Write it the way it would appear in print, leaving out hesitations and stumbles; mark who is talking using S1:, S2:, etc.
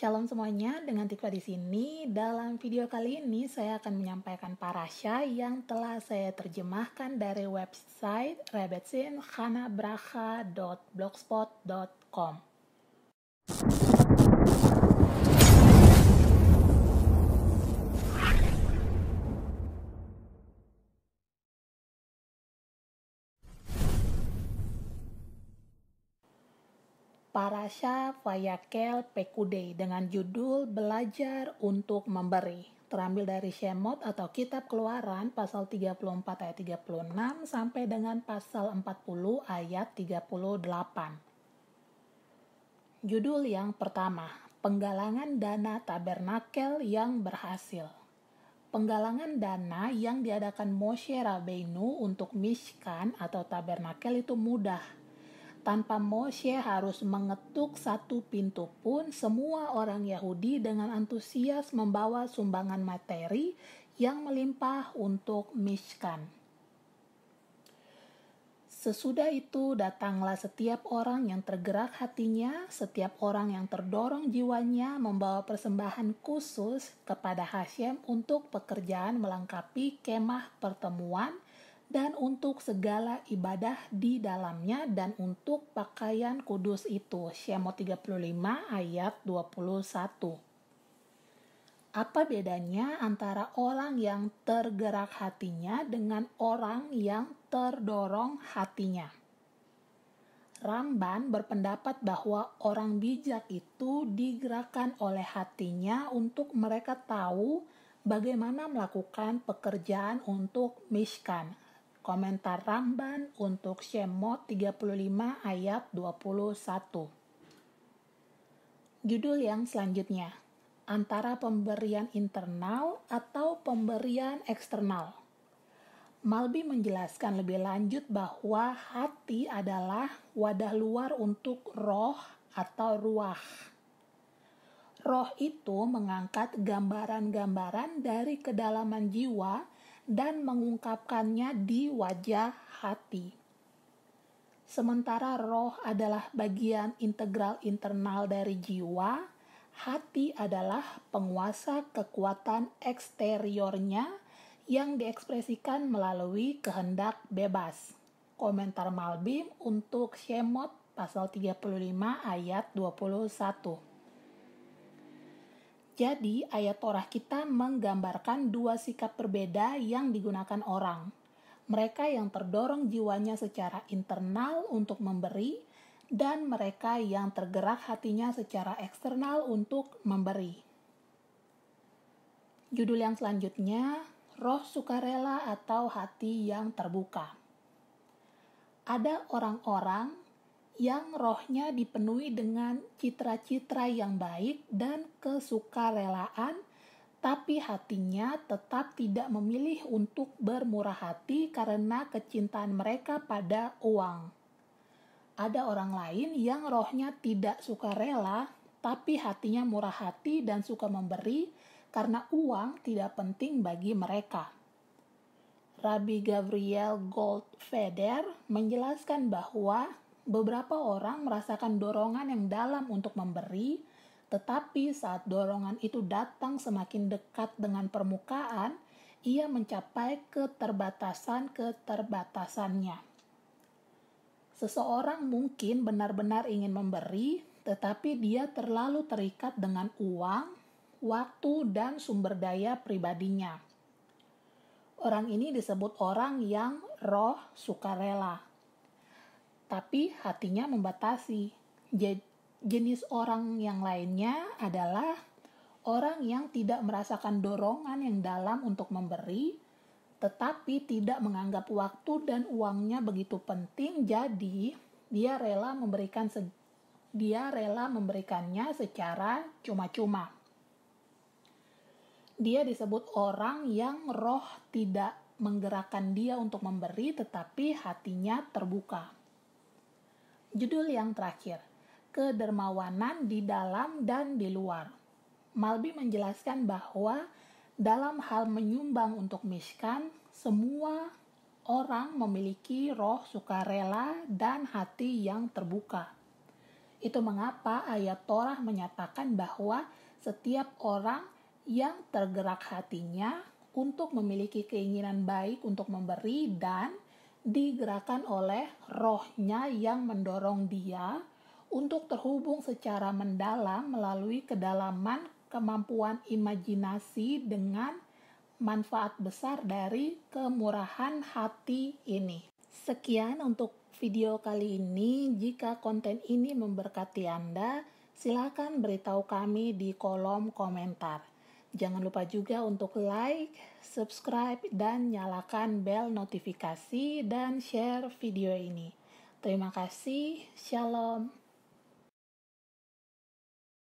S1: Shalom semuanya, dengan Tikva di sini. Dalam video kali ini saya akan menyampaikan parasha yang telah saya terjemahkan dari website rebetsinchanabracha.blogspot.com. Parasha Vayakel Pekudei dengan judul Belajar untuk Memberi, terambil dari Shemot atau Kitab Keluaran pasal 34 ayat 36 sampai dengan pasal 40 ayat 38. Judul yang pertama, Penggalangan Dana Tabernakel yang Berhasil. Penggalangan dana yang diadakan Moshe Rabbeinu untuk Mishkan atau Tabernakel itu mudah. Tanpa Moshe harus mengetuk satu pintu pun, semua orang Yahudi dengan antusias membawa sumbangan materi yang melimpah untuk Mishkan. Sesudah itu datanglah setiap orang yang tergerak hatinya, setiap orang yang terdorong jiwanya membawa persembahan khusus kepada Hashem untuk pekerjaan melengkapi kemah pertemuan dan untuk segala ibadah di dalamnya dan untuk pakaian kudus itu. Shemot 35 ayat 21. Apa bedanya antara orang yang tergerak hatinya dengan orang yang terdorong hatinya? Ramban berpendapat bahwa orang bijak itu digerakkan oleh hatinya untuk mereka tahu bagaimana melakukan pekerjaan untuk Mishkan. Komentar Ramban untuk Shemot 35 ayat 21. Judul yang selanjutnya, antara pemberian internal atau pemberian eksternal. Malbi menjelaskan lebih lanjut bahwa hati adalah wadah luar untuk roh atau ruah. Roh itu mengangkat gambaran-gambaran dari kedalaman jiwa dan mengungkapkannya di wajah hati. Sementara roh adalah bagian integral internal dari jiwa, hati adalah penguasa kekuatan eksteriornya yang diekspresikan melalui kehendak bebas. Komentar Malbim untuk Shemot pasal 35 ayat 21. Jadi, ayat Torah kita menggambarkan dua sikap berbeda yang digunakan orang. Mereka yang terdorong jiwanya secara internal untuk memberi, dan mereka yang tergerak hatinya secara eksternal untuk memberi. Judul yang selanjutnya, Roh Sukarela atau Hati yang Terbuka. Ada orang-orang yang rohnya dipenuhi dengan citra-citra yang baik dan kesukarelaan, tapi hatinya tetap tidak memilih untuk bermurah hati karena kecintaan mereka pada uang. Ada orang lain yang rohnya tidak sukarela, tapi hatinya murah hati dan suka memberi karena uang tidak penting bagi mereka. Rabbi Gabriel Goldfeder menjelaskan bahwa beberapa orang merasakan dorongan yang dalam untuk memberi, tetapi saat dorongan itu datang semakin dekat dengan permukaan, ia mencapai keterbatasannya. Seseorang mungkin benar-benar ingin memberi, tetapi dia terlalu terikat dengan uang, waktu, dan sumber daya pribadinya. Orang ini disebut orang yang roh sukarela, tapi hatinya membatasi. Jenis orang yang lainnya adalah orang yang tidak merasakan dorongan yang dalam untuk memberi, tetapi tidak menganggap waktu dan uangnya begitu penting, jadi dia rela memberikannya secara cuma-cuma. Dia disebut orang yang roh tidak menggerakkan dia untuk memberi, tetapi hatinya terbuka. Judul yang terakhir, Kedermawanan di dalam dan di luar. Malbi menjelaskan bahwa dalam hal menyumbang untuk Mishkan, semua orang memiliki roh sukarela dan hati yang terbuka. Itu mengapa ayat Torah menyatakan bahwa setiap orang yang tergerak hatinya untuk memiliki keinginan baik untuk memberi dan digerakkan oleh rohnya yang mendorong dia untuk terhubung secara mendalam melalui kedalaman kemampuan imajinasi dengan manfaat besar dari kemurahan hati ini. Sekian untuk video kali ini. Jika konten ini memberkati Anda, silakan beritahu kami di kolom komentar. Jangan lupa juga untuk like, subscribe, dan nyalakan bel notifikasi dan share video ini. Terima kasih. Shalom.